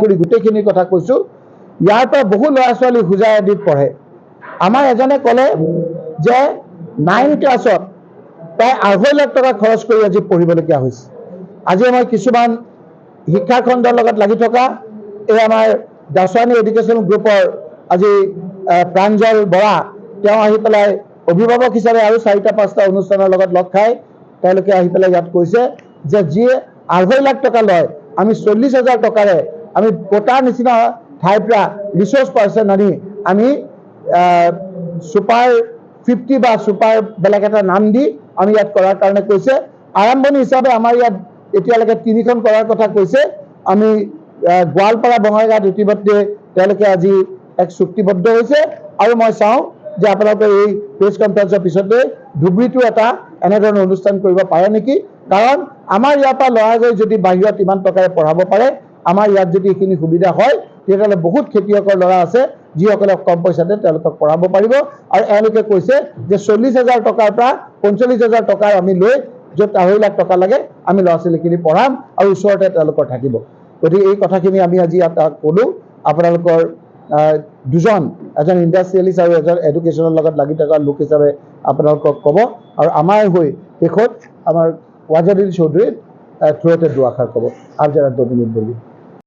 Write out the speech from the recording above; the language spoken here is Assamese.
কৰি গোটেইখিনিৰ কথা কৈছোঁ। ইয়াৰ পৰা বহু ল'ৰা ছোৱালী হোজাই আদিত পঢ়ে। আমাৰ এজনে ক'লে যে 9 ক্লাছত প্ৰায় 2.5 লাখ টকা খৰচ কৰি আজি পঢ়িবলগীয়া হৈছে। আজি মই কিছুমান শিক্ষা খণ্ডৰ লগত লাগি থকা এই আমাৰ দাসৱানী এডুকেশ্যন গ্ৰুপৰ আজি প্ৰাঞ্জল বৰা তেওঁ আহি পেলাই অভিভাৱক হিচাপে আৰু 4-5টা অনুষ্ঠানৰ লগত লগ খাই তেওঁলোকে আহি পেলাই ইয়াত কৈছে যে যিয়ে 2.5 লাখ টকা লয় আমি 40,000 টকাৰে আমি কোটাৰ নিচিনা ঠাইৰ পৰা ৰিচোৰ্চ পাৰ্চন আনি আমি সুপাৰ 50 বা সুপাৰ বেলেগ এটা নাম দি আমি ইয়াত কৰাৰ কাৰণে কৈছে। আৰম্ভণি হিচাপে আমাৰ ইয়াত এতিয়ালৈকে 3খন কৰাৰ কথা কৈছে। আমি গোৱালপাৰা বঙাইগাঁৱত ইতিমধ্যে তেওঁলোকে আজি এক চুক্তিবদ্ধ হৈছে আৰু মই চাওঁ যে আপোনালোকে এই প্ৰেছ কনফাৰেন্সৰ পিছতে ধুবুৰীতো এটা এনেধৰণৰ অনুষ্ঠান কৰিব পাৰে নেকি। কাৰণ আমাৰ ইয়াৰ পৰা ল'ৰা গৈ যদি বাহিৰত ইমান টকাৰে পঢ়াব পাৰে, আমাৰ ইয়াত যদি এইখিনি সুবিধা হয় তেতিয়াহ'লে বহুত খেতিয়কৰ ল'ৰা আছে যিসকলে কম পইচাতে তেওঁলোকক পঢ়াব পাৰিব। আৰু এওঁলোকে কৈছে যে 40,000 টকাৰ পৰা 45,000 টকাৰ আমি লৈ য'ত 2.5 লাখ টকা লাগে আমি ল'ৰা ছোৱালীখিনি পঢ়াম আৰু ওচৰতে তেওঁলোকৰ থাকিব। গতিকে এই কথাখিনি আমি আজি ক'লোঁ। আপোনালোকৰ দুজন, এজন ইণ্ডাষ্ট্ৰিয়েলিষ্ট আৰু এজন এডুকেশ্যনৰ লগত লাগি থকা লোক হিচাপে আপোনালোকক ক'ব আৰু আমাৰ হৈ শেষত আমাৰ ৱাজাদিল চৌধুৰীৰ থ্ৰুতে দুআষাৰ ক'ব। আফজাৰা 2 মিনিট বলি।